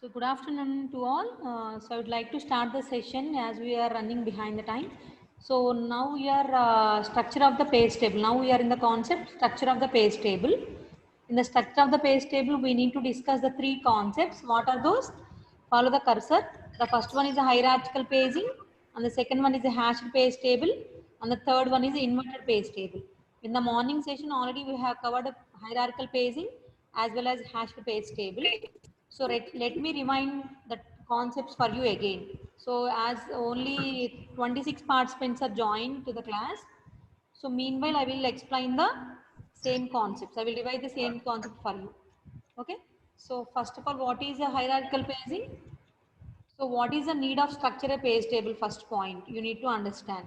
So good afternoon to all. So I would like to start the session as we are running behind the time. So now we are structure of the page table. Now we are in the concept structure of the page table. In the structure of the page table, we need to discuss the three concepts. What are those? Follow the cursor. The first one is a hierarchical paging, and the second one is a hashed page table, and the third one is the inverted page table. In the morning session, already we have covered a hierarchical paging as well as hashed page table. So let me remind the concepts for you again. So as only 26 participants are joined to the class, so meanwhile I will explain the same concepts. I will divide the same concept for you. Okay. So first of all, what is a hierarchical paging? So what is the need of structure a page table? First point you need to understand.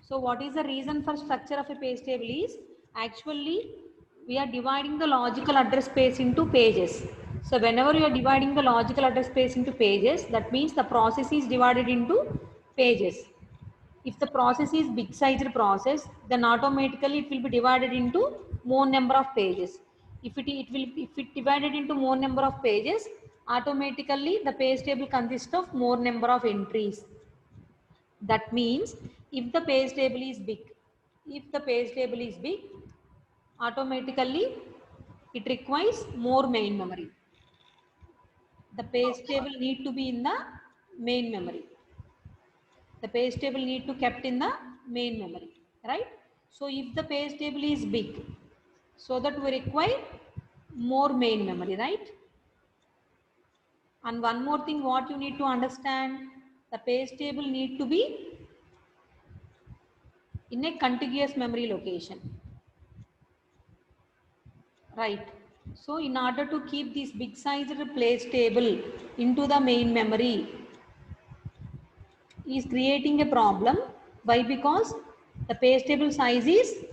So what is the reason for structure of a page table is actually we are dividing the logical address space into pages. So whenever you are dividing the logical address space into pages, that means the process is divided into pages. If the process is big sized process, then automatically it will be divided into more number of pages. If it divided into more number of pages, automatically the page table consists of more number of entries. That means if the page table is big, automatically it requires more main memory. The page table need to be in the main memory. The page table need to kept in the main memory, right? So if the page table is big, so that we require more main memory, right? And one more thing what you need to understand, the page table need to be in a contiguous memory location, right? So in order to keep this big sized page table into the main memory is creating a problem. Why? Because the page table size is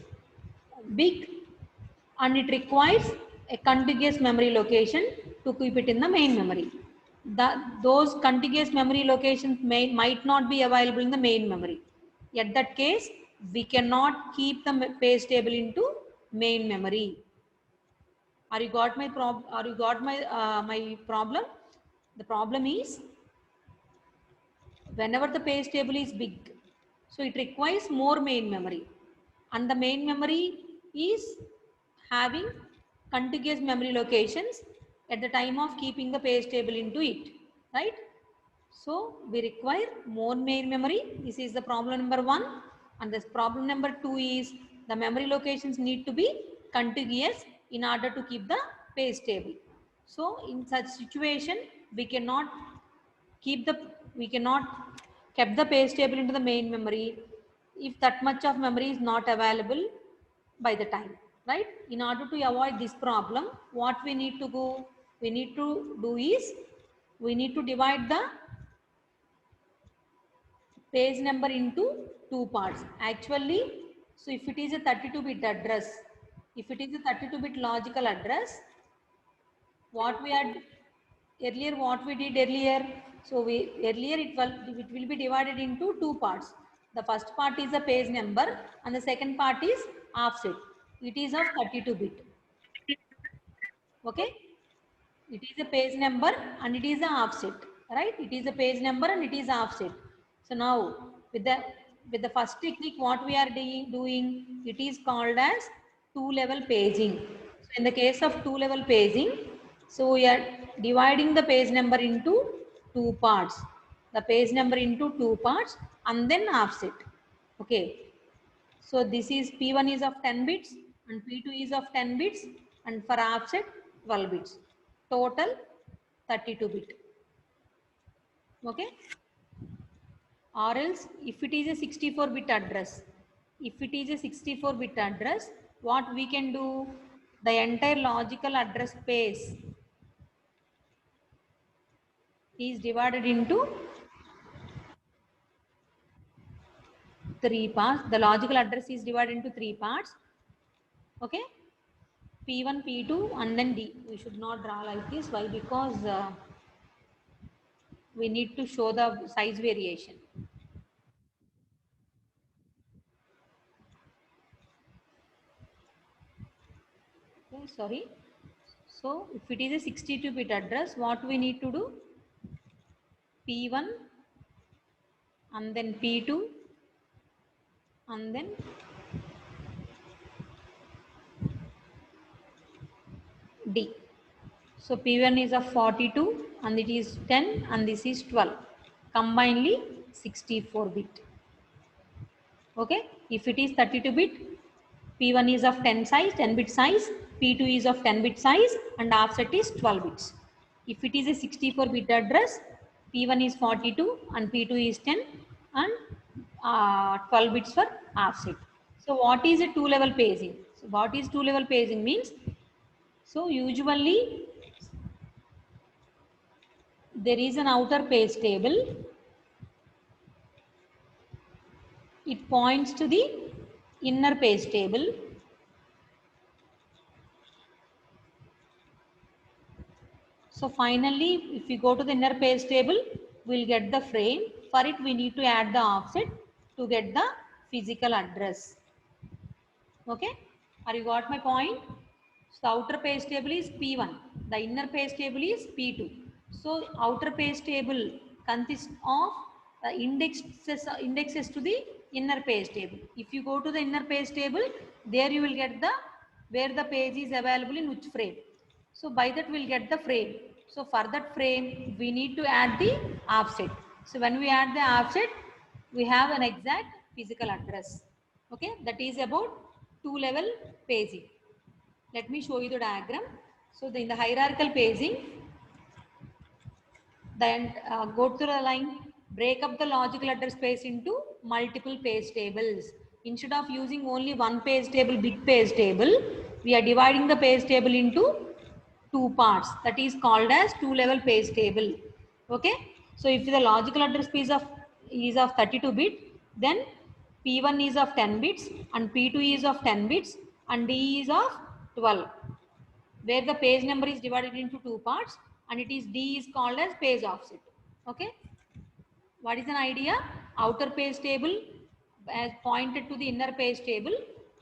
big and it requires a contiguous memory location to keep it in the main memory. Those contiguous memory locations might not be available in the main memory. At that case, we cannot keep the page table into main memory. Are you got my problem? Are you got my problem? The problem is whenever the page table is big, so it requires more main memory, and the main memory is having contiguous memory locations at the time of keeping the page table into it, right? So we require more main memory. This is the problem number one, and this problem number two is the memory locations need to be contiguous in order to keep the page table. So in such situation we cannot keep the we cannot keep the page table into the main memory if that much of memory is not available by the time, right? In order to avoid this problem, what we need to do is we need to divide the page number into two parts actually. So if it is a 32-bit address, if it is a 32-bit logical address, what we had earlier, what we did earlier, so we earlier it will be divided into two parts. The first part is the page number and the second part is offset. It is of 32-bit. Okay, it is a page number and it is a offset, right? It is a page number and it is offset. So now with the first technique what we are doing, it is called as two level paging. So in the case of two level paging, so we are dividing the page number into two parts, the page number into two parts and then offset. Okay, so this is P1 is of 10 bits and P2 is of 10 bits and for offset 12 bits. Total 32 bit. Okay. Or else if it is a 64-bit address, what we can do, the entire logical address space is divided into three parts. The logical address is divided into three parts. Okay. P1, P2 and then D. We should not draw like this. Why? Because we need to show the size variation. Okay, sorry. So if it is a 62-bit address, what we need to do? P1 and then P2 and then D. So P1 is of 42 and it is 10 and this is 12. Combinedly 64 bit. Okay. If it is 32 bit, P1 is of 10 size, 10 bit size, P2 is of 10 bit size and offset is 12 bits. If it is a 64 bit address, P1 is 42 and P2 is 10 and 12 bits for offset. So what is a two-level paging? So what is two-level paging means? So usually there is an outer page table. It points to the inner page table. So finally, if we go to the inner page table, we'll get the frame. For it, we need to add the offset to get the physical address. Okay, are you got my point? So the outer page table is P1, the inner page table is P2. So outer page table consists of indexes to the inner page table. If you go to the inner page table, there you will get the where the page is available in which frame. So by that we'll get the frame. So for that frame, we need to add the offset. So when we add the offset, we have an exact physical address. Okay, that is about two-level paging. Let me show you the diagram. So in the hierarchical paging, then go to the line, break up the logical address space into multiple page tables. Instead of using only one page table, big page table, we are dividing the page table into two parts. That is called as two-level page table. Okay. So if the logical address space is of 32 bit, then P1 is of 10 bits and P2 is of 10 bits and D is of 12, where the page number is divided into two parts and it is D is called as page offset. Okay. What is an idea? Outer page table as pointed to the inner page table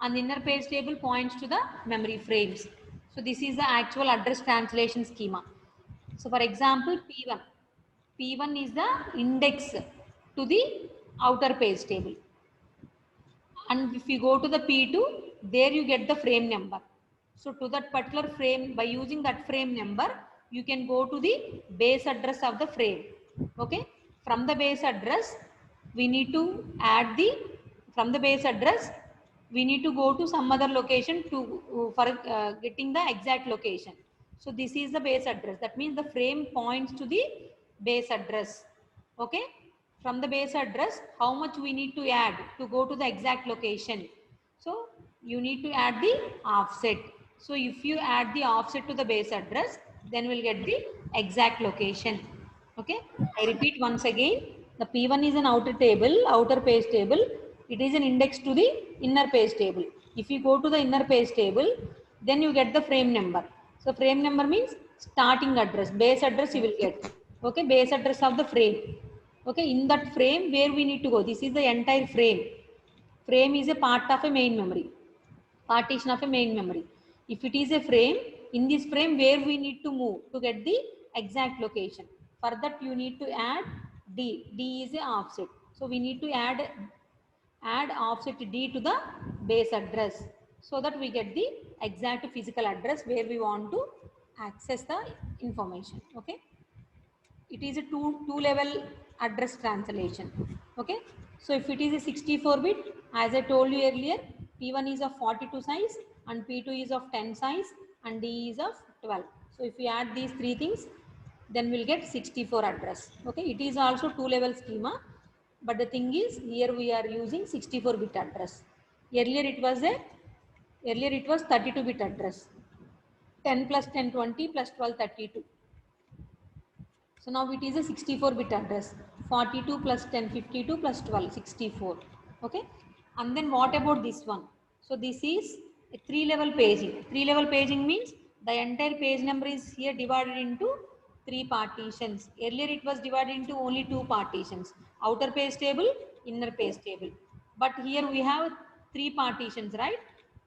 and the inner page table points to the memory frames. So this is the actual address translation schema. So for example, P1. P1 is the index to the outer page table. And if you go to the P2, there you get the frame number. So to that particular frame, by using that frame number, you can go to the base address of the frame. Okay. From the base address, we need to add the, from the base address, we need to go to some other location to for getting the exact location. So this is the base address. That means the frame points to the base address. Okay. From the base address, how much we need to add to go to the exact location. So you need to add the offset. So if you add the offset to the base address, then we'll get the exact location. Okay. I repeat once again, the P1 is an outer table, outer page table. It is an index to the inner page table. If you go to the inner page table, then you get the frame number. So frame number means starting address, base address you will get. Okay, base address of the frame. Okay, in that frame where we need to go. This is the entire frame. Frame is a part of a main memory, partition of a main memory. If it is a frame, in this frame where we need to move to get the exact location. For that you need to add D. D is a offset. So we need to add offset D to the base address so that we get the exact physical address where we want to access the information. Okay. It is a two level address translation. Okay. So if it is a 64 bit, as I told you earlier, P1 is of 42 size and P2 is of 10 size and D is of 12. So if we add these three things, then we'll get 64 address. Okay. It is also two level schema, but the thing is here we are using 64 bit address. Earlier it was 32 bit address. 10 plus 10 20 plus 12 32. So now it is a 64 bit address. 42 plus 10 52 plus 12 64. Okay. And then what about this one? So this is a three level paging. Three level paging means the entire page number is here divided into three partitions. Earlier it was divided into only two partitions. Outer page table, inner page table. But here we have three partitions, right?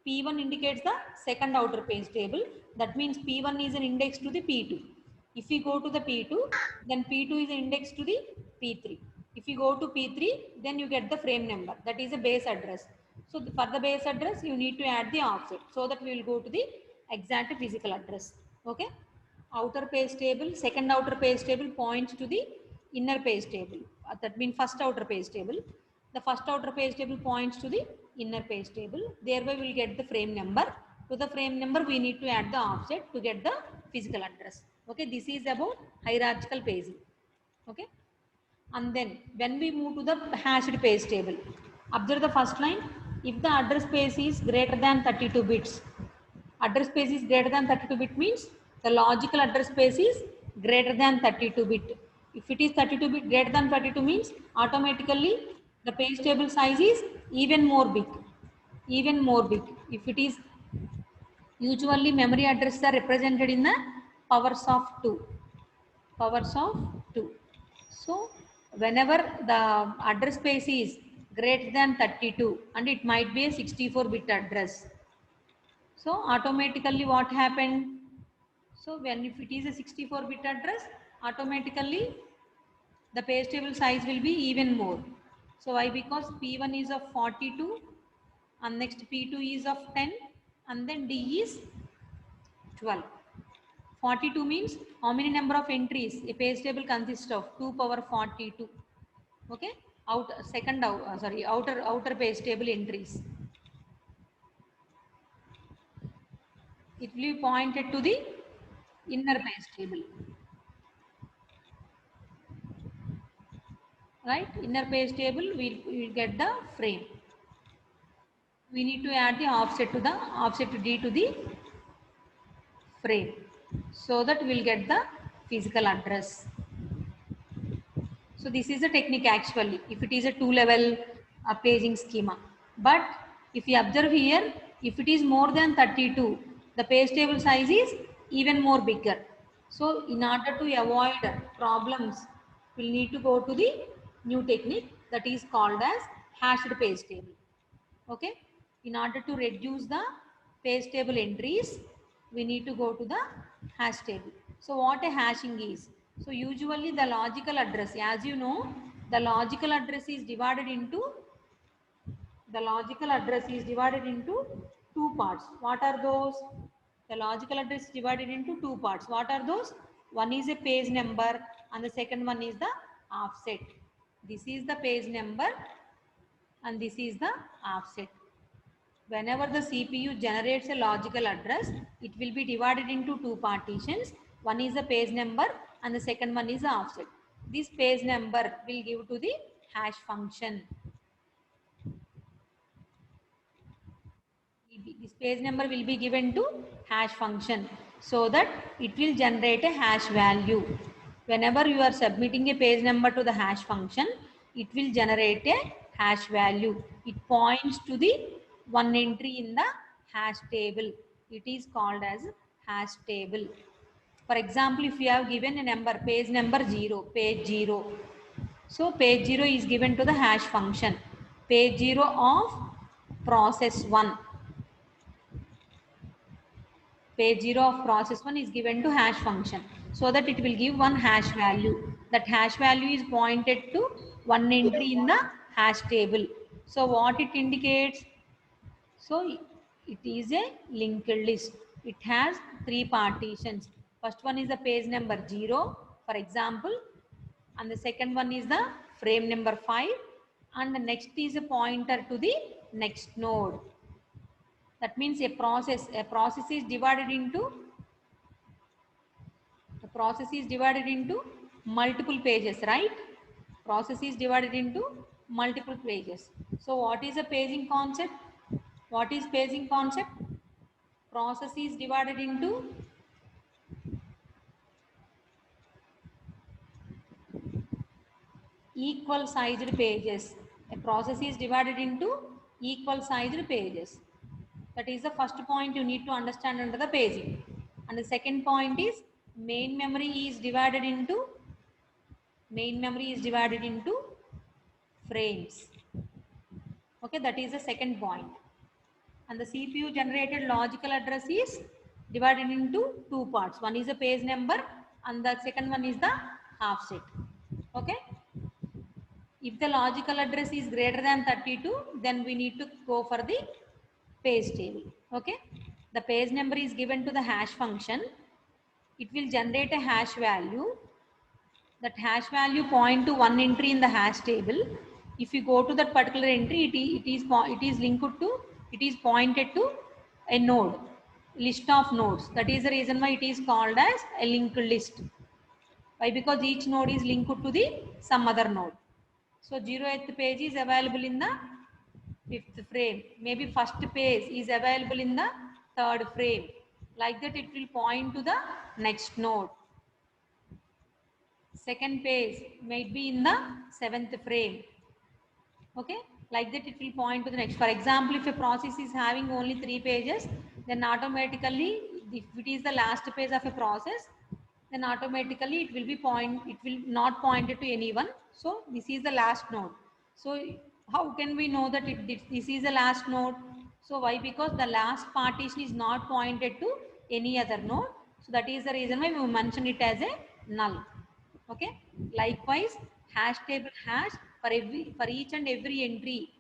P1 indicates the second outer page table. That means P1 is an index to the P2. If we go to the P2, then P2 is indexed to the P3. If you go to P3, then you get the frame number. That is a base address. So for the base address, you need to add the offset so that we will go to the exact physical address. Okay. Outer page table, second outer page table points to the inner page table. That means first outer page table. The first outer page table points to the inner page table. Thereby we will get the frame number. To the frame number, we need to add the offset to get the physical address. Okay, this is about hierarchical paging. Okay, and then when we move to the hashed page table, observe the first line. If the address space is greater than 32 bits, address space is greater than 32 bit means the logical address space is greater than 32 bit. If it is 32 bit greater than 32 means automatically the page table size is even more big. Even more big. If it is usually memory addresses are represented in the powers of 2. Powers of 2. So whenever the address space is greater than 32 and it might be a 64 bit address. So automatically what happened? So when if it is a 64 bit address, automatically the page table size will be even more. So why? Because P1 is of 42 and next P2 is of 10 and then D is 12. 42 means how many number of entries a page table consists of? 2 power 42. Okay, outer page table entries. It will be pointed to the inner page table. Right, inner page table we'll get the frame. We need to add the offset to D to the frame so that we'll get the physical address. So this is a technique actually if it is a two level paging schema. But if you observe here, if it is more than 32, the page table size is even more bigger. So in order to avoid problems, we'll need to go to the new technique that is called as hashed page table. Okay, in order to reduce the page table entries, we need to go to the hash table. So what a hashing is? So usually the logical address, as you know, the logical address is divided into two parts. What are those? The logical address is divided into two parts. What are those? One is a page number and the second one is the offset. This is the page number and this is the offset. Whenever the CPU generates a logical address, it will be divided into two partitions. One is the page number and the second one is the offset. This page number will give to the hash function. This page number will be given to hash function so that it will generate a hash value. Whenever you are submitting a page number to the hash function, it will generate a hash value. It points to the one entry in the hash table. It is called as hash table. For example, if you have given a number, page number 0, page 0. So page 0 is given to the hash function. Page 0 of process 1. Page 0 of process 1 is given to hash function so that it will give one hash value. That hash value is pointed to one entry in the hash table. So what it indicates? So it is a linked list. It has three partitions. First one is the page number 0, for example, and the second one is the frame number 5, and the next is a pointer to the next node. That means a process is divided into multiple pages, right? Process is divided into multiple pages. So what is a paging concept? What is paging concept? Process is divided into equal sized pages. A process is divided into equal sized pages. That is the first point you need to understand under the paging. And the second point is main memory is divided into frames. Okay, that is the second point. And the CPU generated logical address is divided into two parts. One is a page number and the second one is the offset. Okay. If the logical address is greater than 32, then we need to go for the page table. Okay. The page number is given to the hash function. It will generate a hash value. That hash value point to one entry in the hash table. If you go to that particular entry, it is linked to, it is pointed to a node, list of nodes. That is the reason why it is called as a linked list. Why? Because each node is linked to the some other node. So 0th page is available in the 5th frame. Maybe first page is available in the 3rd frame. Like that, it will point to the next node. Second page might be in the 7th frame. Okay, like that it will point to the next. For example, if a process is having only 3 pages, then automatically, if it is the last page of a process, then automatically it will not point it to anyone. So this is the last node. So how can we know that this is the last node? So why? Because the last partition is not pointed to any other node. So that is the reason why we mention it as a null. Okay. Likewise, hash table hash for each and every entry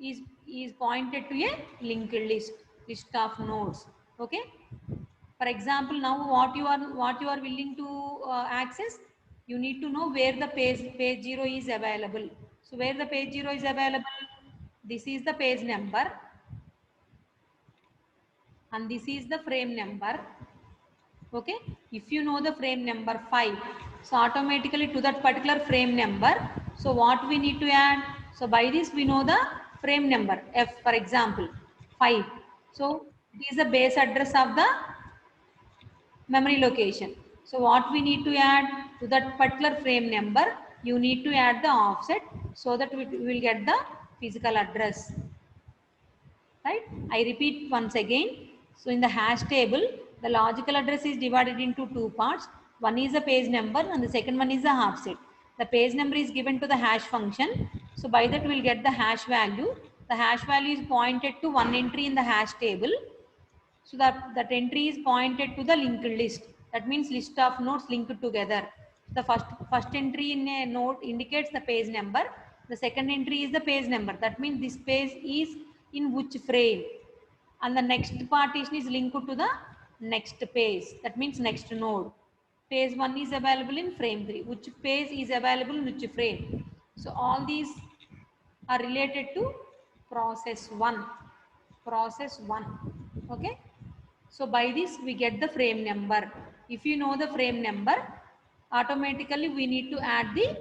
is pointed to a linked list of nodes. Okay. For example, now what you are willing to access, you need to know where the page 0 is available. So where the page 0 is available, this is the page number and this is the frame number. Okay, if you know the frame number 5, so automatically to that particular frame number, so what we need to add, so by this we know the frame number F, for example 5. So it is the base address of the memory location. So what we need to add to that particular frame number, you need to add the offset so that we will get the physical address. Right? I repeat once again. So in the hash table, the logical address is divided into 2 parts. One is the page number and the second one is the offset. The page number is given to the hash function. So by that we will get the hash value. The hash value is pointed to one entry in the hash table. So that entry is pointed to the linked list. That means list of nodes linked together. The first entry in a node indicates the page number. The second entry is the page number. That means this page is in which frame. And the next partition is linked to the next page. That means next node. Page 1 is available in frame 3. Which page is available in which frame. So all these are related to process 1. Process 1. Okay. So by this we get the frame number. If you know the frame number, automatically we need to add the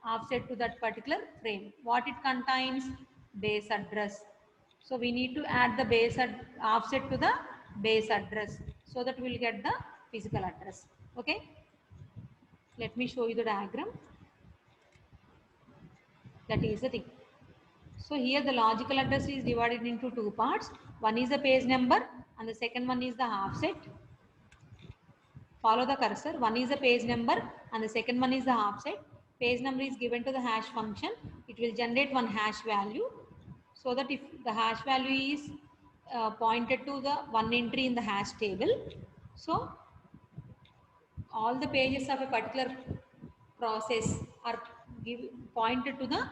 offset to that particular frame. What it contains? Base address. So we need to add the offset to the base address so that we will get the physical address. Okay. Let me show you the diagram. That is the thing. So here the logical address is divided into 2 parts. One is the page number and the second one is the offset. Follow the cursor. One is the page number and the second one is the offset. Page number is given to the hash function. It will generate one hash value. So that if the hash value is pointed to the one entry in the hash table, so all the pages of a particular process are pointed to the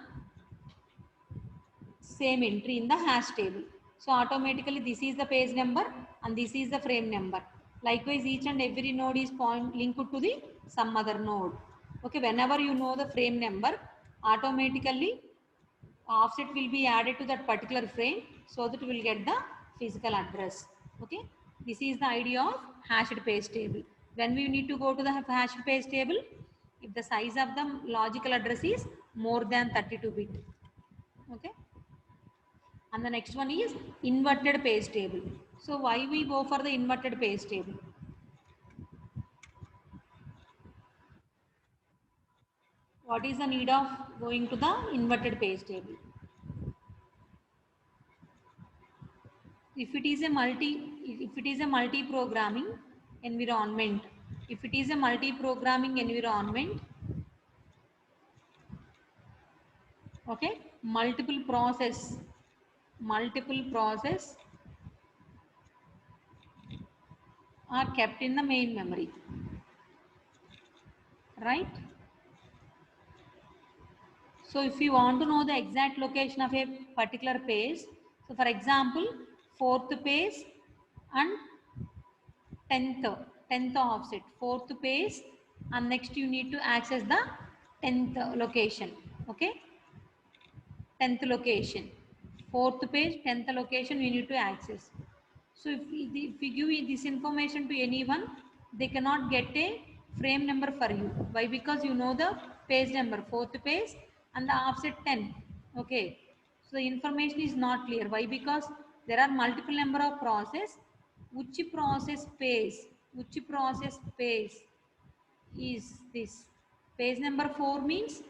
same entry in the hash table. So automatically this is the page number and this is the frame number. Likewise, each and every node is linked to the some other node. Okay, whenever you know the frame number, automatically offset will be added to that particular frame so that we will get the physical address. Okay, this is the idea of hashed page table. When we need to go to the hashed page table, if the size of the logical address is more than 32 bit. Okay. And the next one is inverted page table. So why we go for the inverted page table? What is the need of going to the inverted page table? If it is a multi-programming environment, okay, multiple process are kept in the main memory. right? So if you want to know the exact location of a particular page, so for example, 4th page and 10th offset, 4th page, and next you need to access the 10th location, okay? 10th location, 4th page, 10th location we need to access. So if we give this information to anyone, they cannot get a frame number for you. Why? Because you know the page number, 4th page and the offset 10. Okay. So the information is not clear. Why? Because there are multiple number of process. Which process page is this? Page number 4 means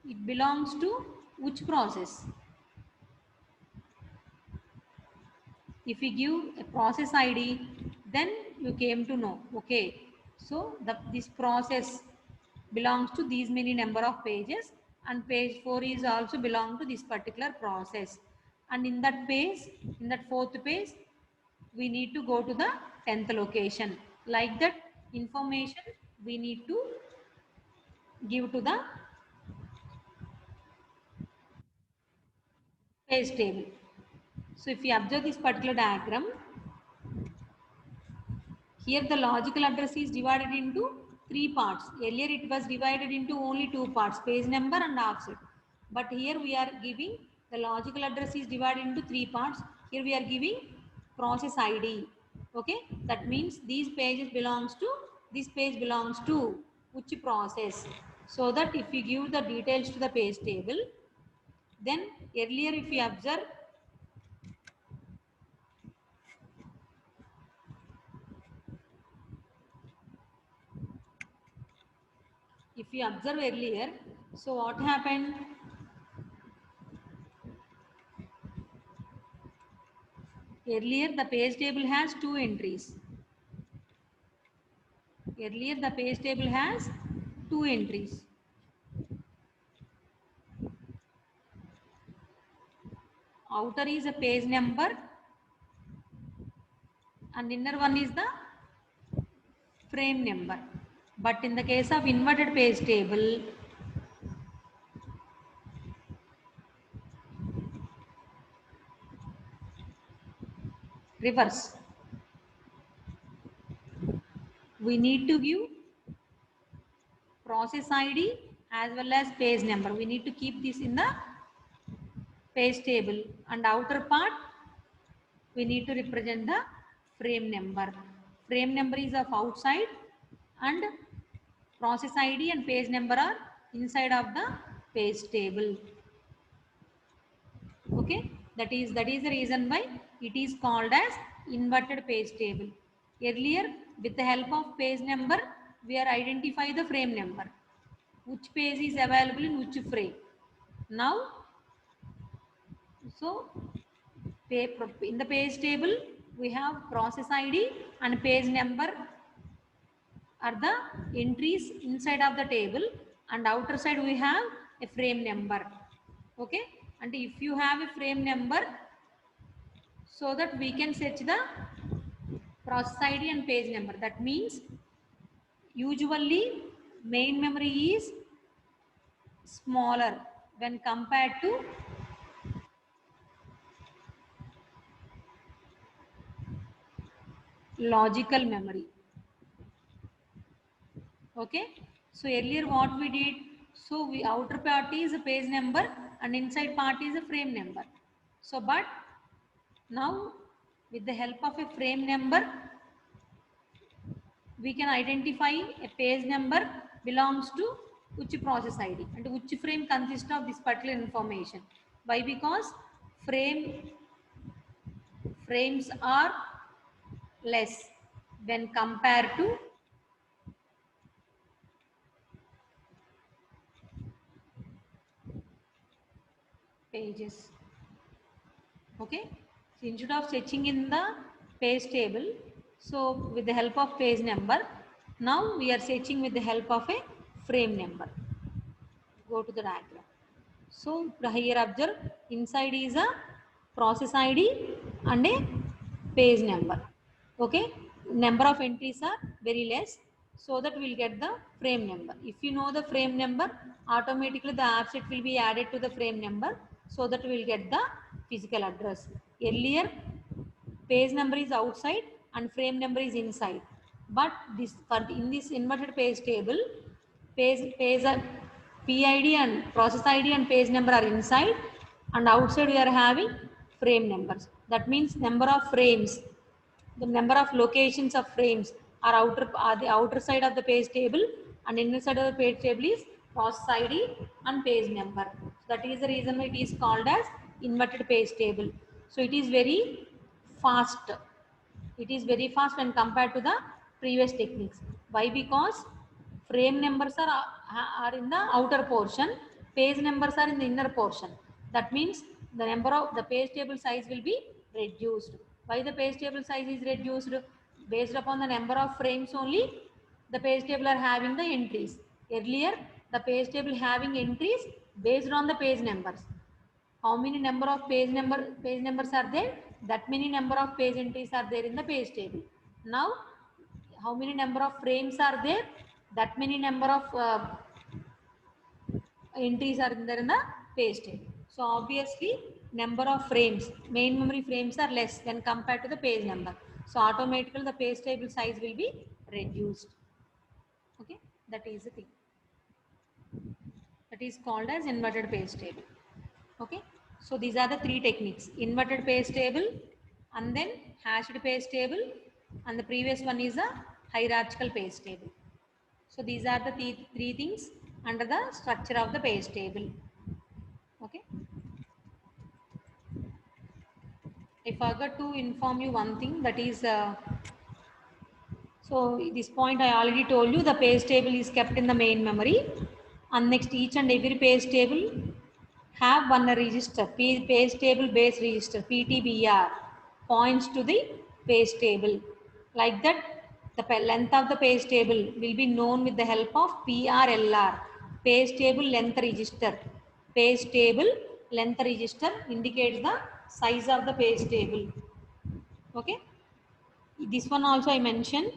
it belongs to which process? If we give a process ID, then you came to know, okay, so this process belongs to these many number of pages, and page 4 is also belong to this particular process, and in that page, in that 4th page, we need to go to the 10th location. Like that information we need to give to the page table. So if you observe this particular diagram, here the logical address is divided into 3 parts. Earlier it was divided into only 2 parts, page number and offset. But here we are giving the logical address is divided into 3 parts. Here we are giving process ID. Okay, that means these pages belongs to, this page belongs to which process. So that if you give the details to the page table, then earlier if you observe, earlier, so what happened? Earlier the page table has 2 entries. Earlier the page table has 2 entries. Outer is a page number and inner one is the frame number. But in the case of inverted page table, reverse. We need to give process ID as well as page number. We need to keep this in the page table, and outer part we need to represent the frame number. Frame number is of outside and process ID and page number are inside of the page table. Okay, that is the reason why it is called as inverted page table. Earlier, with the help of page number, we are identify the frame number, which page is available in which frame. Now, so in the page table we have process ID and page number are the entries inside of the table, and outer side we have a frame number. Okay, and if you have a frame number, so that we can search the process ID and page number. That means usually main memory is smaller when compared to logical memory. Okay, so earlier what we did, so we outer part is a page number and inside part is a frame number. So but now with the help of a frame number, we can identify a page number belongs to which process ID and which frame consists of this particular information. Why? Because frames are less when compared to pages. Okay, so instead of searching in the page table, so with the help of page number, now we are searching with the help of a frame number. Go to the diagram. So here observe, inside is a process ID and a page number. Okay, number of entries are very less. so that we'll get the frame number. If you know the frame number, automatically the offset will be added to the frame number, so that we'll get the physical address. Earlier, page number is outside and frame number is inside, but this in this inverted page table, page PID and process ID and page number are inside, and outside we are having frame numbers. That means number of frames, the number of locations of frames are the outer side of the page table, and inner side of the page table is process ID and page number. So that is the reason why it is called as inverted page table. So it is very fast. It is very fast when compared to the previous techniques. Why? Because frame numbers are in the outer portion, page numbers are in the inner portion. That means the number of the page table size will be reduced. Why the page table size is reduced? Based upon the number of frames only, the page table are having the entries. Earlier, the page table having entries based on the page numbers. How many number of page numbers are there? That many number of page entries are there in the page table. Now, how many number of frames are there? That many number of entries are there in the page table. So obviously, number of frames, main memory frames are less when compared to the page number. So automatically the page table size will be reduced. Okay, that is the thing. That is called as inverted page table. Okay, so these are the three techniques: inverted page table, and then hashed page table, and the previous one is a hierarchical page table. So these are the three things under the structure of the page table. Okay, I forgot to inform you one thing, that is so this point I already told you, the page table is kept in the main memory, and next each and every page table have one register, page table base register, PTBR, points to the page table. Like that, the length of the page table will be known with the help of PRLR, page table length register. Page table length register indicates the size of the page table. Okay, this one also I mentioned.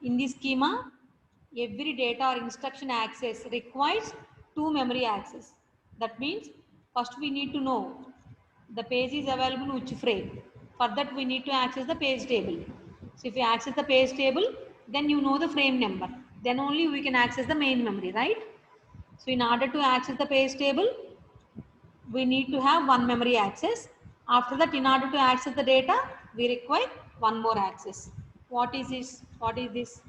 In this schema, every data or instruction access requires two memory access. That means first we need to know the page is available in which frame. For that we need to access the page table. So if you access the page table, then you know the frame number. Then only we can access the main memory, right? So in order to access the page table, we need to have one memory access. After that, in order to access the data, we require one more access. What is this? What is this?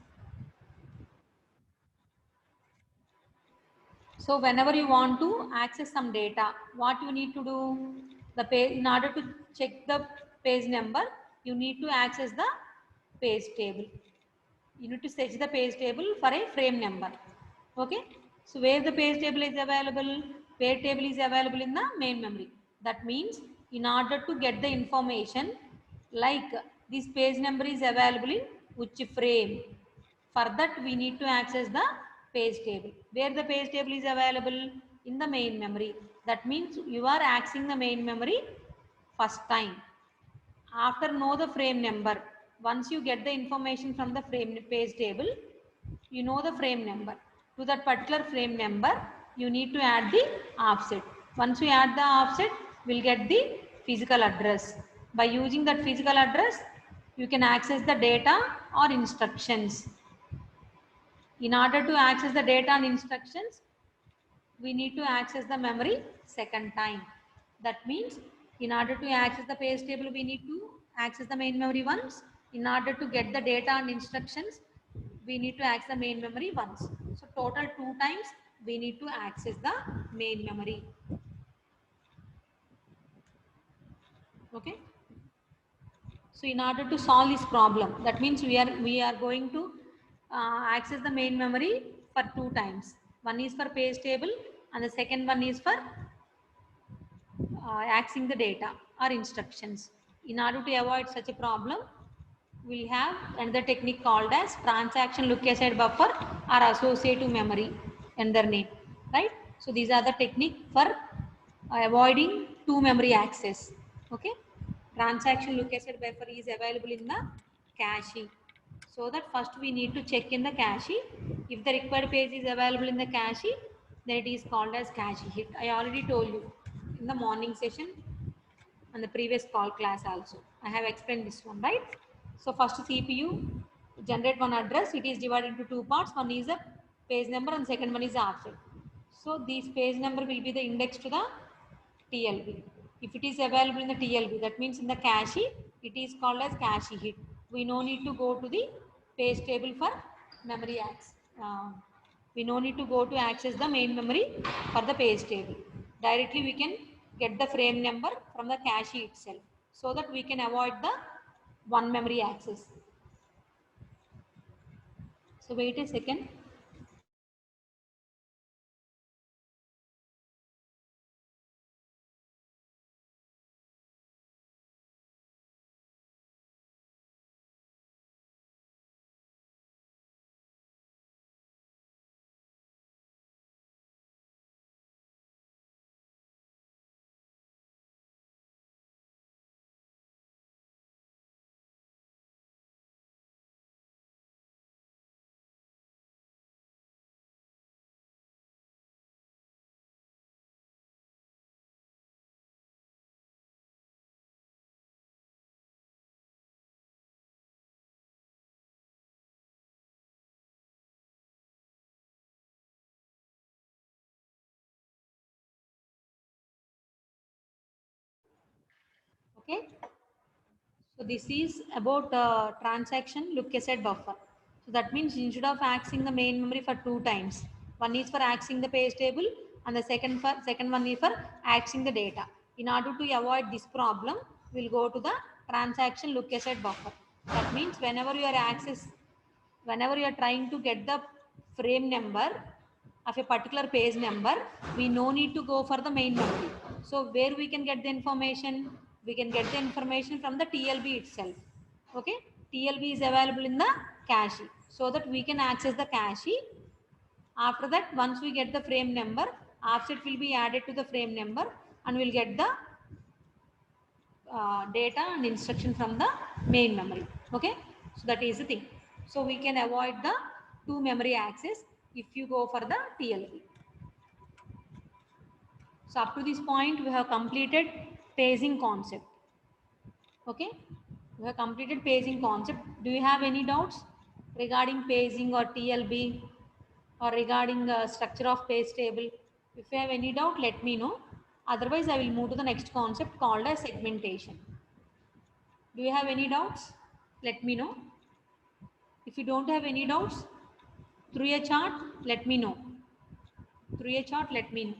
So whenever you want to access some data, what you need to do? The page, in order to check the page number, you need to access the page table. You need to search the page table for a frame number. Okay. So where the page table is available? Page table is available in the main memory. That means in order to get the information, like this page number is available in which frame. For that we need to access the page table. Where the page table is available? In the main memory. That means you are accessing the main memory first time. After know the frame number, once you get the information from the frame page table, you know the frame number. To that particular frame number, you need to add the offset. Once we add the offset, we'll get the physical address. By using that physical address, you can access the data or instructions. In order to access the data and instructions, we need to access the memory second time. That means in order to access the page table, we need to access the main memory once. In order to get the data and instructions, we need to access the main memory once. So total 2 times we need to access the main memory. Okay. So in order to solve this problem, that means we are going to access the main memory for 2 times. One is for page table and the second one is for accessing the data or instructions. In order to avoid such a problem, we'll have another technique called as transaction look-aside buffer or associative memory, another name, right? So these are the technique for avoiding two memory access. Okay, transaction look-aside buffer is available in the cache. So that first we need to check in the cache. If the required page is available in the cache, then it is called as cache hit. I already told you in the morning session and the previous call class also. I have explained this one, right? So first CPU generate one address. It is divided into two parts. One is a page number and second one is the offset. So this page number will be the index to the TLB. If it is available in the TLB, that means in the cache, it is called as cache hit. We no need to go to the page table for memory access. We no need to go to access the main memory for the page table. Directly we can get the frame number from the cache itself, so that we can avoid the one memory access. So wait a second. Okay. So this is about transaction look aside buffer. So that means instead of accessing the main memory for two times, one is for accessing the page table and the second one is for accessing the data. In order to avoid this problem, we'll go to the transaction look aside buffer. That means whenever you are trying to get the frame number of a particular page number, we no need to go for the main memory. So where we can get the information? We can get the information from the TLB itself. Okay, TLB is available in the cache, so that we can access the cache. After that, once we get the frame number, offset will be added to the frame number and we'll get the data and instruction from the main memory. Okay, so that is the thing. So we can avoid the two memory access if you go for the TLB. So up to this point, we have completed paging concept. Okay, we have completed paging concept. Do you have any doubts regarding paging or TLB or regarding the structure of page table? If you have any doubt, let me know. Otherwise, I will move to the next concept called as segmentation. Do you have any doubts? Let me know. If you don't have any doubts, through a chart, let me know. Through a chart, let me know.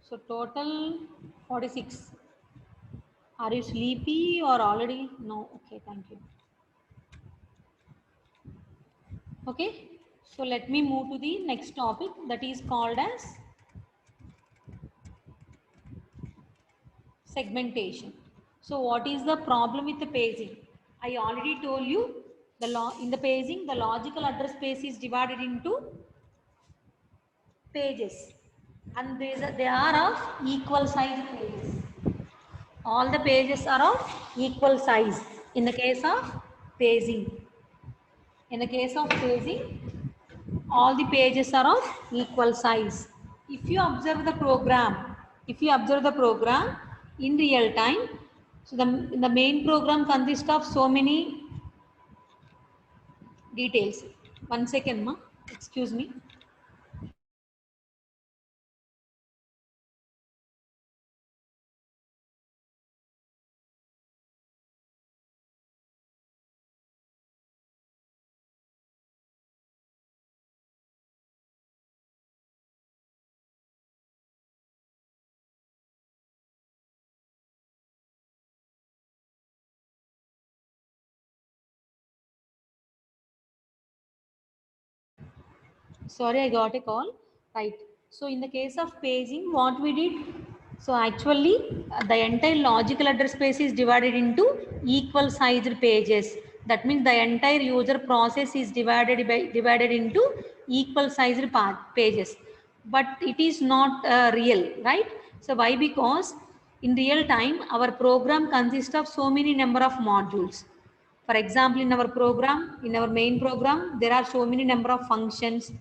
So total 46. Are you sleepy or already? No. Okay, thank you. Okay, so let me move to the next topic, that is called as segmentation. So what is the problem with the paging? I already told you in the paging, the logical address space is divided into pages, and they are of equal size pages. All the pages are of equal size in the case of paging. In the case of paging, all the pages are of equal size. If you observe the program in real time, so the main program consists of so many details. 1 second, ma. Excuse me. Sorry, I got a call. Right. So in the case of paging, what we did? So actually, the entire logical address space is divided into equal sized pages. That means the entire user process is divided into equal sized pages. But it is not real, right? So why? Because in real time, our program consists of so many number of modules. For example, in our program, in our main program, there are so many number of functions.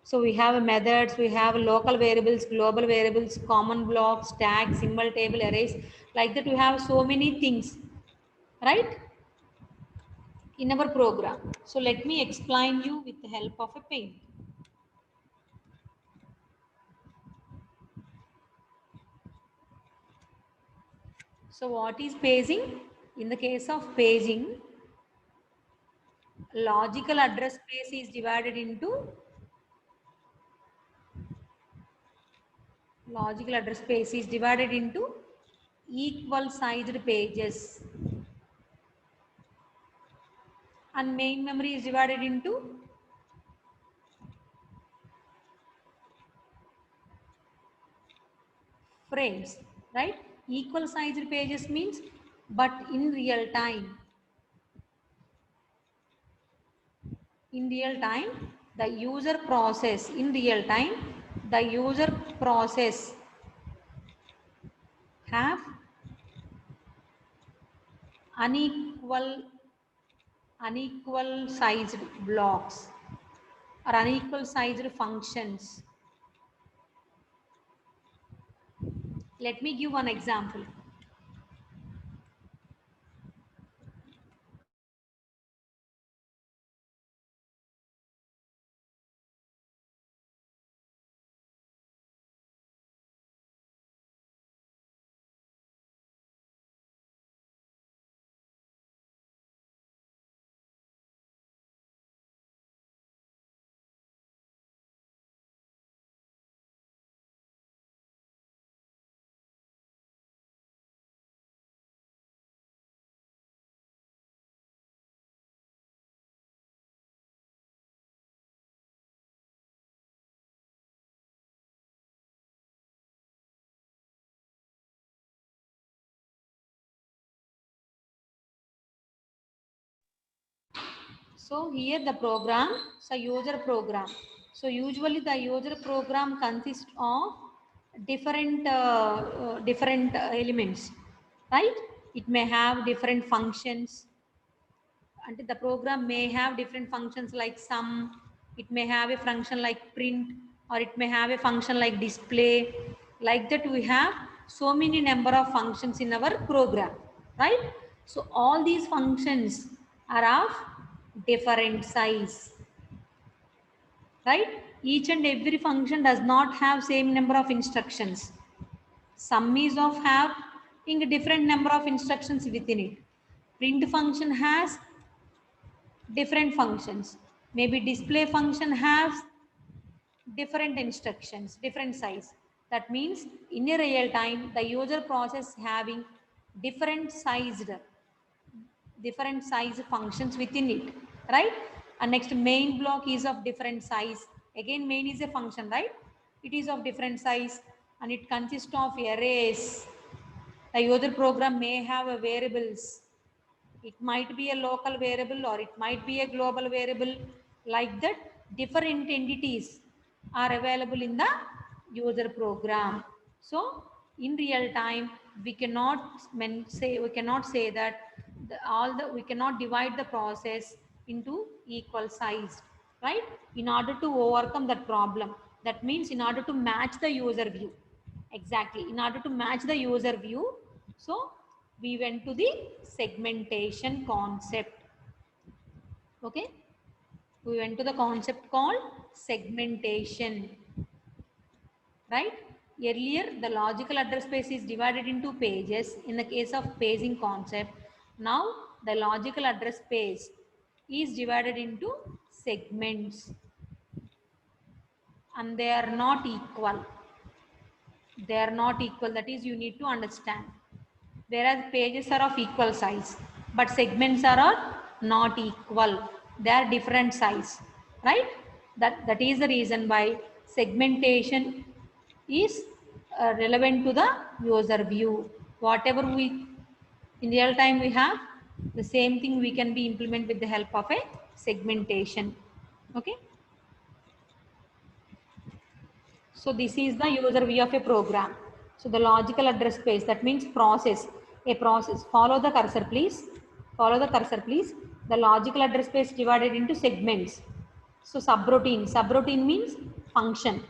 So we have methods, we have local variables, global variables, common blocks, stack, symbol table, arrays. Like that, we have so many things, right? In our program. So let me explain you with the help of a pen. So what is paging? In the case of paging, logical address space is divided into equal sized pages, and main memory is divided into frames, right? Equal sized pages means, but in real time, the user process, have unequal sized blocks or unequal sized functions. Let me give one example. So here the program, so user program. So usually the user program consists of different elements, right? It may have different functions, and the program may have different functions like sum. It may have a function like print, or it may have a function like display. Like that, we have so many number of functions in our program, right? So all these functions are of different size, right? Each and every function does not have same number of instructions. Some is of having a different number of instructions within it. Print function has different functions. Maybe display function has different instructions, different size. That means in a real time, the user process having different sized functions within it, right? And next, main block is of different size. Again, main is a function, right? It is of different size, and it consists of arrays. The user program may have a variables. It might be a local variable or it might be a global variable. Like that, different entities are available in the user program. So in real time, we cannot say that we cannot divide the process into equal size, right? In order to overcome that problem, that means in order to match the user view, exactly, in order to match the user view, so we went to the segmentation concept. Okay, we went to the concept called segmentation, right? Earlier, the logical address space is divided into pages in the case of paging concept. Now the logical address space is divided into segments, and they are not equal. They are not equal, that is, you need to understand. Whereas pages are of equal size, but segments are not equal. They are different size, right? That is the reason why segmentation is relevant to the user view. Whatever we in real time we have, the same thing we can be implement with the help of a segmentation. Okay. So this is the user view of a program. So the logical address space, that means process, a process. Follow the cursor, please. Follow the cursor, please. The logical address space divided into segments. So subroutine. Subroutine means function.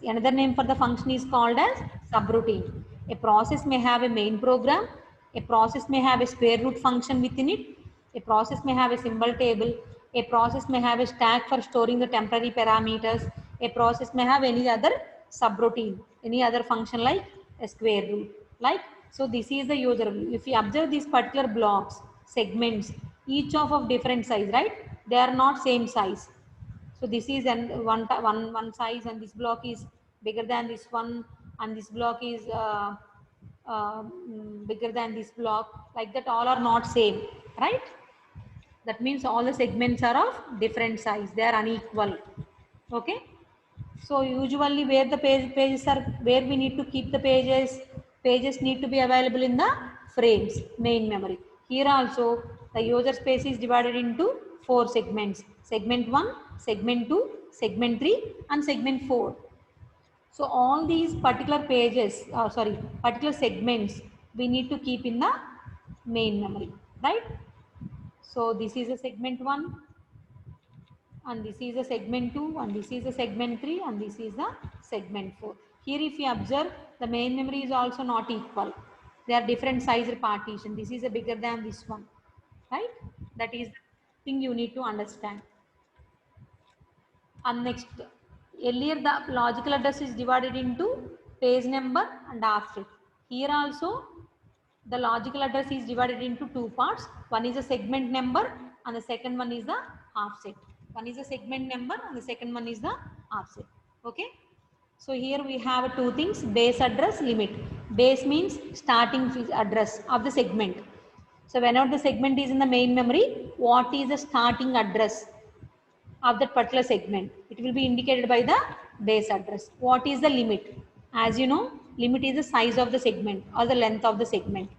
Another name for the function is called as subroutine. A process may have a main program. A process may have a square root function within it. A process may have a symbol table. A process may have a stack for storing the temporary parameters. A process may have any other subroutine, any other function like a square root. Like, so this is the user view. If you observe these particular blocks, segments, each of different size, right? They are not same size. So this is one size, and this block is bigger than this one, and this block is bigger than this block. Like that, all are not same, right? That means all the segments are of different size. They are unequal. Okay. So usually where the pages are, where we need to keep the pages need to be available in the frames, main memory. Here also the user space is divided into 4 segments: segment 1, segment 2, segment 3 and segment 4. So all these particular particular segments we need to keep in the main memory, right? So this is a segment 1, and this is a segment 2, and this is a segment 3, and this is the segment 4. Here if you observe, the main memory is also not equal. They are different size partition. This is a bigger than this one, right? That is the thing you need to understand. And next, earlier the logical address is divided into page number and offset. Here also the logical address is divided into 2 parts. One is a segment number and the second one is the offset. One is a segment number and the second one is the offset. Okay. So here we have 2 things: base address, limit. Base means starting address of the segment. So whenever the segment is in the main memory, what is the starting address of that particular segment? It will be indicated by the base address. What is the limit? As you know, limit is the size of the segment or the length of the segment.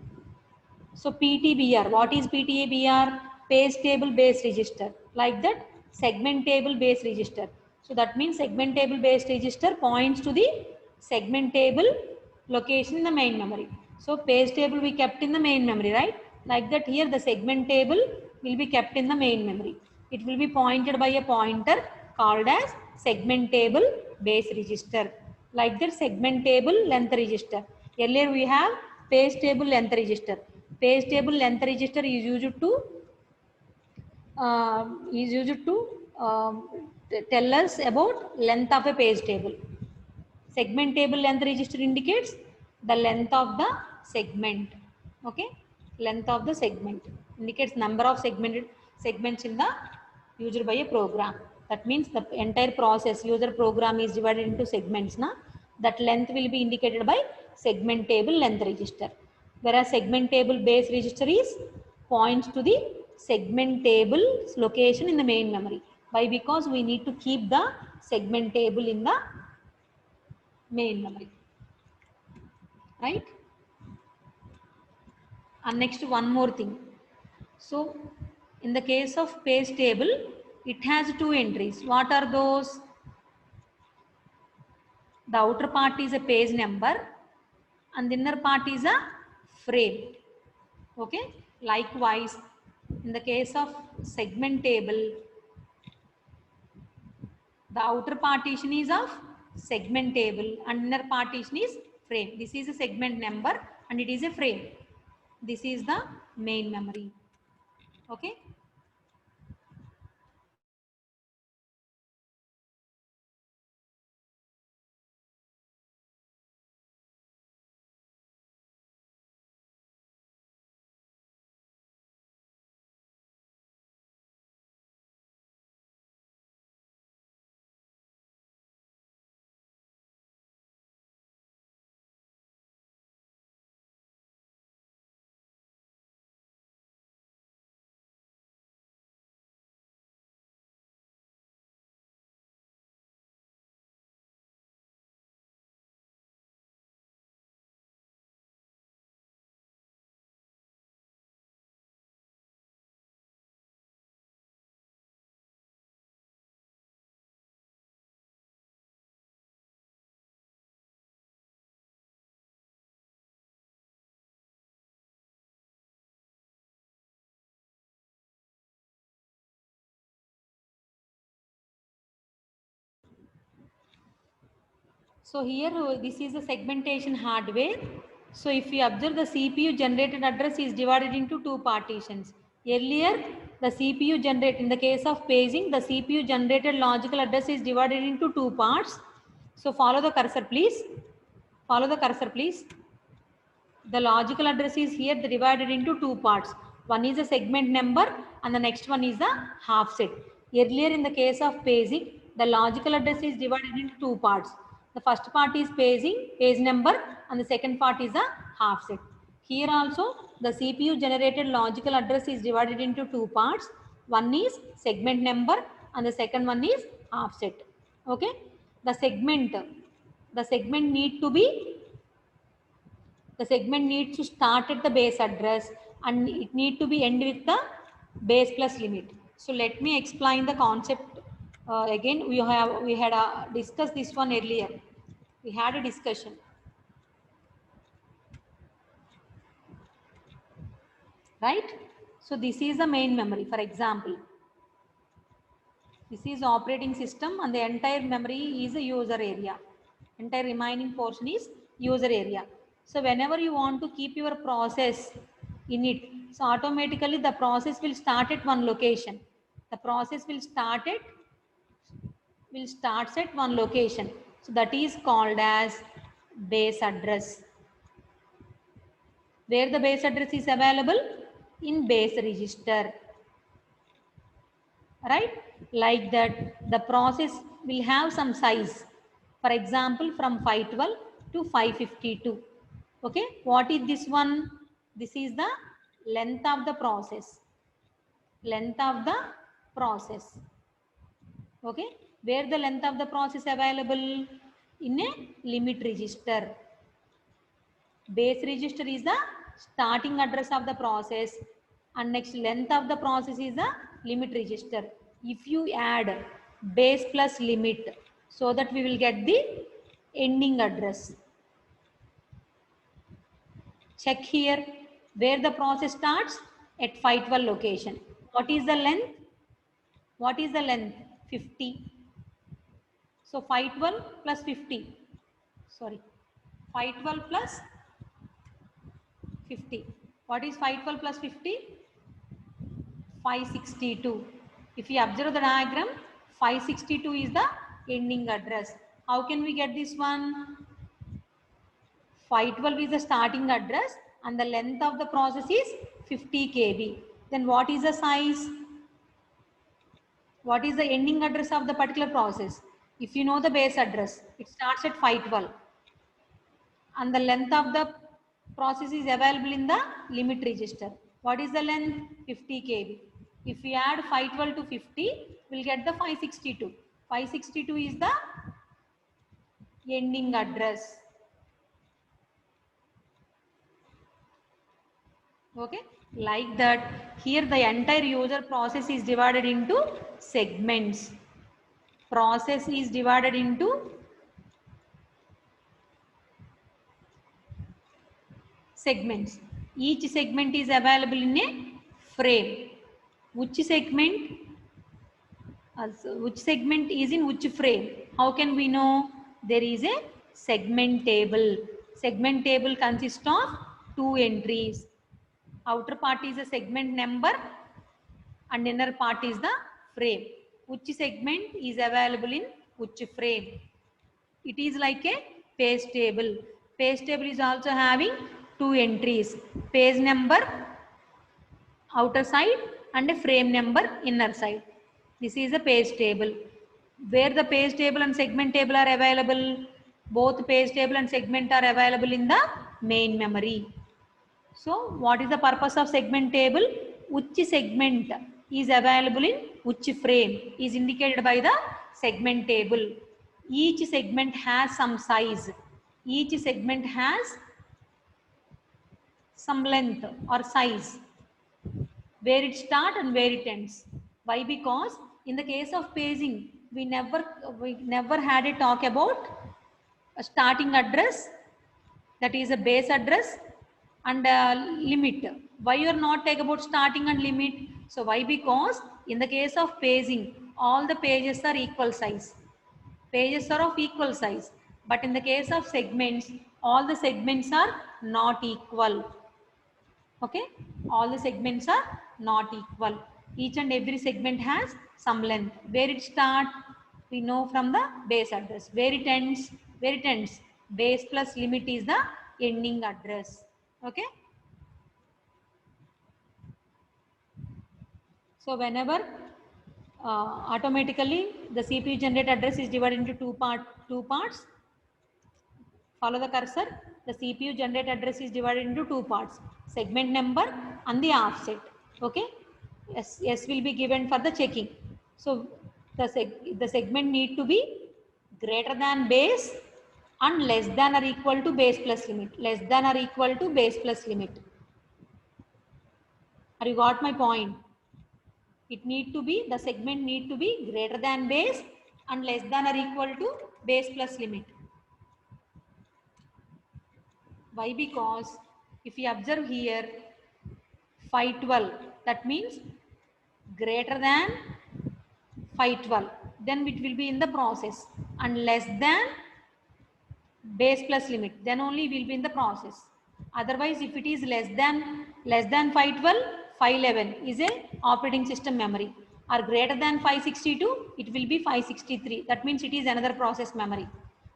So PTBR, what is PTBR? Page table base register. Like that, segment table base register. So that means segment table base register points to the segment table location in the main memory. So page table we kept in the main memory, right? Like that, here the segment table will be kept in the main memory. It will be pointed by a pointer called as segment table base register. Like that, segment table length register. Earlier we have page table length register. Page table length register is used to tell us about length of a page table. Segment table length register indicates the length of the segment. Okay, length of the segment indicates number of segments in the user by a program. That means the entire process user program is divided into segments. Na? That length will be indicated by segment table length register. Whereas segment table base register is points to the segment table location in the main memory. Why? Because we need to keep the segment table in the main memory, right? And next, one more thing. So in the case of page table, it has 2 entries. What are those? The outer part is a page number and the inner part is a frame. Okay. Likewise, in the case of segment table, the outer partition is of segment table and inner partition is frame. This is a segment number and it is a frame. This is the main memory. Okay. So here this is the segmentation hardware. So if we observe, the CPU generated address is divided into two partitions. Earlier the CPU generated, in the case of paging, the CPU generated logical address is divided into two parts. So follow the cursor please. Follow the cursor please. The logical address is here divided into two parts. One is a segment number and the next one is the half set. Earlier in the case of paging, the logical address is divided into two parts. The first part is paging, page number, and the second part is a half set. Here also the CPU generated logical address is divided into two parts. One is segment number and the second one is half set. Okay. The segment needs to start at the base address and it need to be end with the base plus limit. So let me explain the concept again. We had discussed this one earlier. We had a discussion, right? So this is the main memory. For example, this is operating system and the entire memory is a user area. Entire remaining portion is user area. So whenever you want to keep your process in it, so automatically the process will start at one location. The process will start at one location. So that is called as base address. Where the base address is available? In base register. Right? Like that, the process will have some size. For example, from 512 to 552. Okay, what is this one? This is the length of the process. Length of the process. Okay, where the length of the process available? In a limit register. Base register is the starting address of the process and next length of the process is the limit register. If you add base plus limit, so that we will get the ending address. Check here where the process starts at 512 location. What is the length? What is the length? 50. So 512 plus 50. Sorry, 512 plus 50. What is 512 plus 50? 562. If you observe the diagram, 562 is the ending address. How can we get this one? 512 is the starting address and the length of the process is 50 KB. Then what is the size? What is the ending address of the particular process? If you know the base address, it starts at 512 and the length of the process is available in the limit register. What is the length? 50 KB. If we add 512 to 50, we'll get the 562. 562 is the ending address. Okay, like that. Here the entire user process is divided into segments. Process is divided into segments. Each segment is available in a frame. Which segment is in which frame? How can we know? There is a segment table. Segment table consists of two entries. Outer part is a segment number and inner part is the frame. Which segment is available in which frame? It is like a page table. Page table is also having two entries. Page number outer side and a frame number inner side. This is a page table. Where the page table and segment table are available? Both page table and segment are available in the main memory. So what is the purpose of segment table? Which segment is available in which frame is indicated by the segment table. Each segment has some size. Each segment has some length or size. Where it starts and where it ends. Why? Because in the case of paging, we never had a talk about a starting address, that is a base address, and a limit. Why you are not talking about starting and limit? So why? Because in the case of paging, all the pages are equal size. Pages are of equal size. But in the case of segments, all the segments are not equal. Okay, all the segments are not equal. Each and every segment has some length. Where it starts, we know from the base address. Where it ends, base plus limit is the ending address. Okay. So whenever automatically the CPU generate address is divided into two parts. Follow the cursor. The CPU generate address is divided into two parts: segment number and the offset. Okay. S will be given for the checking. So the segment need to be greater than base and less than or equal to base plus limit. Less than or equal to base plus limit. Have you got my point? It need to be, the segment need to be greater than base and less than or equal to base plus limit. Why? Because if you observe here, 512, that means greater than 512, then it will be in the process, and less than base plus limit, then only will be in the process. Otherwise, if it is less than 512, 511 is a operating system memory, or greater than 562, it will be 563. That means it is another process memory.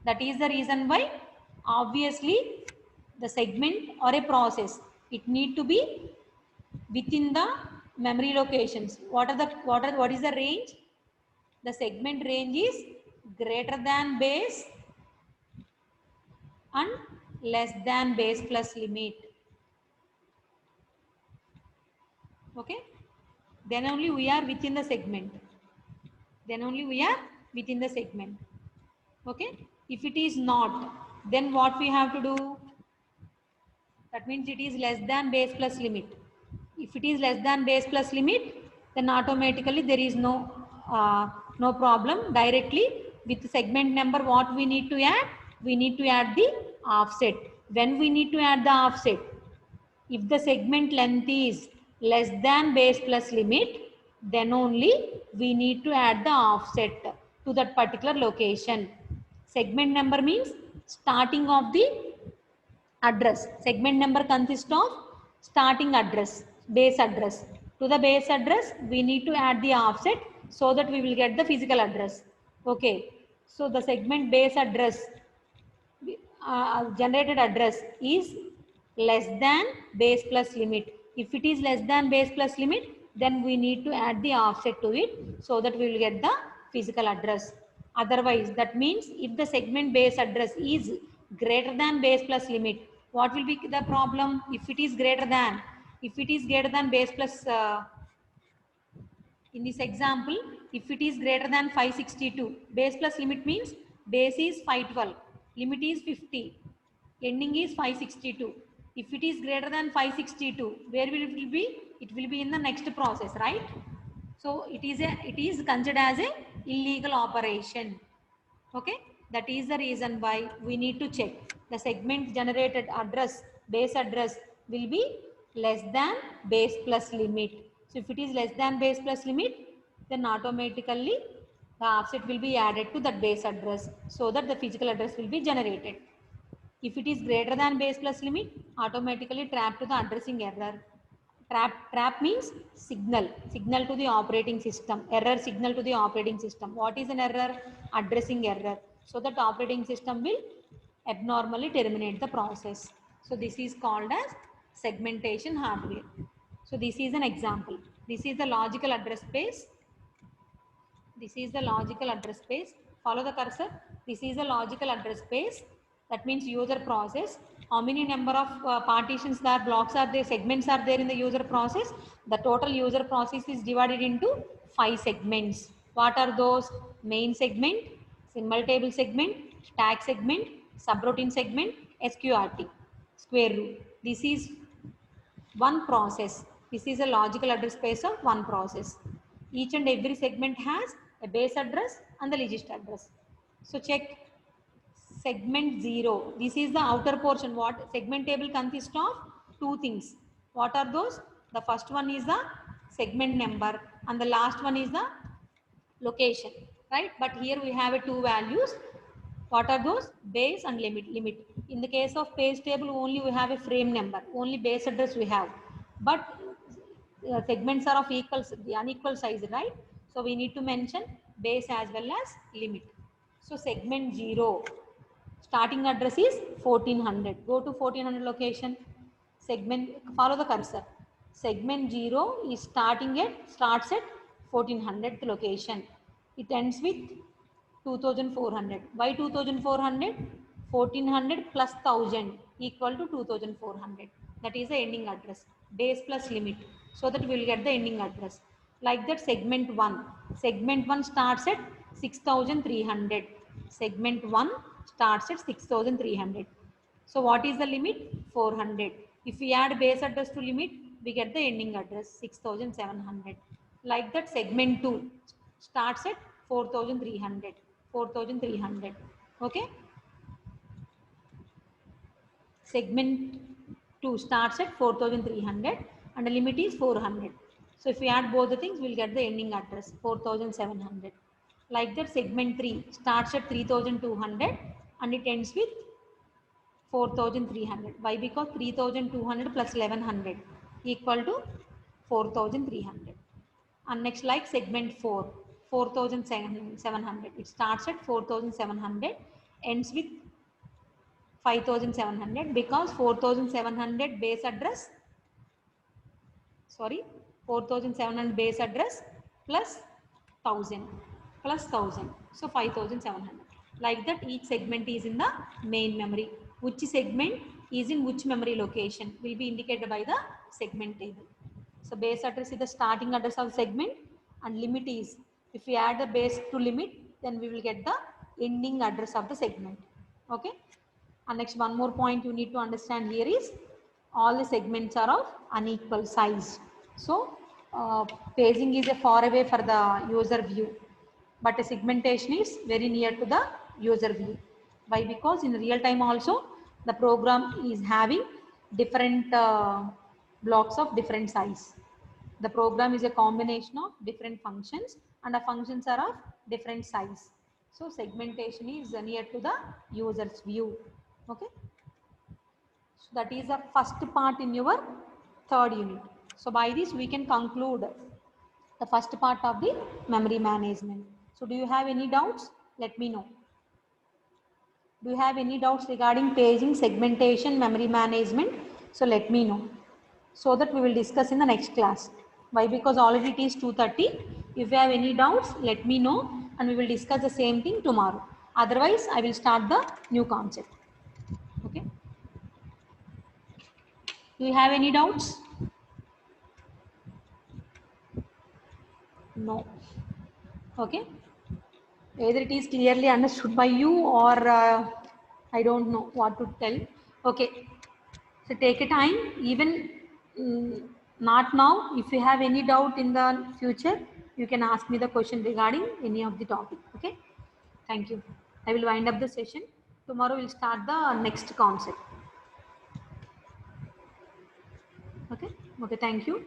That is the reason why, obviously, the segment or a process, it need to be within the memory locations. What is the range? The segment range is greater than base and less than base plus limit. Okay, then only we are within the segment. Okay, if it is not, then what we have to do? That means it is less than base plus limit. If it is less than base plus limit, then automatically there is no problem. Directly with segment number, what we need to add? We need to add the offset. When we need to add the offset? If the segment length is less than base plus limit, then only we need to add the offset to that particular location. Segment number means starting of the address. Segment number consists of starting address, base address. To the base address, we need to add the offset so that we will get the physical address. Okay. So the segment base address, generated address is less than base plus limit. If it is less than base plus limit, then we need to add the offset to it so that we will get the physical address. Otherwise, that means if the segment base address is greater than base plus limit, what will be the problem? If it is greater than base plus, in this example, if it is greater than 562, base plus limit means base is 512, limit is 50, ending is 562. If it is greater than 562, where will it be? It will be in the next process, right? So it is considered as a illegal operation. Okay, that is the reason why we need to check the segment generated address, base address will be less than base plus limit. So if it is less than base plus limit, then automatically the offset will be added to that base address so that the physical address will be generated. If it is greater than base plus limit, automatically trap to the addressing error. Trap means signal to the operating system, error signal to the operating system. What is an error? Addressing error. So that operating system will abnormally terminate the process. So this is called as segmentation hardware. So this is an example. This is the logical address space. Follow the cursor. This is a logical address space. That means user process. How many number of partitions there, blocks are there, segments are there in the user process? The total user process is divided into 5 segments. What are those? Main segment, symbol table segment, stack segment, subroutine segment, SQRT, square root. This is one process. This is a logical address space of one process. Each and every segment has a base address and the register address. So check segment 0. This is the outer portion. What segment table consists of? Two things. What are those? The first one is the segment number and the last one is the location, right? But here we have two values. What are those? Base and limit. In the case of page table, only we have a frame number, only base address we have, but segments are of equal, the unequal size, right? So we need to mention base as well as limit. So segment 0, starting address is 1400. Go to 1400 location. Segment, follow the cursor. Segment 0 is starts at 1400th location. It ends with 2400. Why 2400? 1400 plus 1000 equal to 2400. That is the ending address. Base plus limit. So that we will get the ending address. Like that, segment 1. Segment 1 starts at 6300. Segment 1 starts at 6300. So what is the limit? 400. If we add base address to limit, we get the ending address 6700. Like that, segment 2 starts at 4300. 4300. Okay. Segment 2 starts at 4300 and the limit is 400. So if we add both the things, we'll get the ending address 4700. Like that, segment 3 starts at 3200 and it ends with 4300. Why? Because 3200 plus 1100 equal to 4300. And next, like segment 4, 4700. It starts at 4700, ends with 5700 because 4700 base address, sorry, 4700 base address plus 1000 plus 1000. So 5700. Like that, each segment is in the main memory. Which segment is in which memory location will be indicated by the segment table. So base address is the starting address of segment and limit is, if we add the base to limit, then we will get the ending address of the segment. Okay. And next, one more point you need to understand here is all the segments are of unequal size. So paging is a far away for the user view, but a segmentation is very near to the user view. Why? Because in real time also the program is having different blocks of different size. The program is a combination of different functions and the functions are of different size. So segmentation is near to the user's view. Okay. So that is the first part in your third unit. So by this we can conclude the first part of the memory management. So do you have any doubts? Let me know. Do you have any doubts regarding paging, segmentation, memory management? So let me know, so that we will discuss in the next class. Why? Because already it is 2:30. If you have any doubts, let me know and we will discuss the same thing tomorrow. Otherwise, I will start the new concept. Okay. Do you have any doubts? No. Okay. Either it is clearly understood by you or I don't know what to tell. Okay. So take a time, even not now. If you have any doubt in the future, you can ask me the question regarding any of the topic. Okay. Thank you. I will wind up the session. Tomorrow we'll start the next concept. Okay. Okay. Thank you.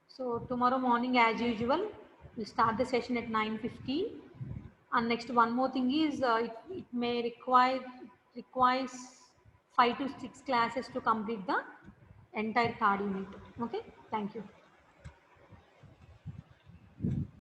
So tomorrow morning, as usual, we'll start the session at 9:15. And next, one more thing is it may requires 5 to 6 classes to complete the entire third unit. Okay. Thank you.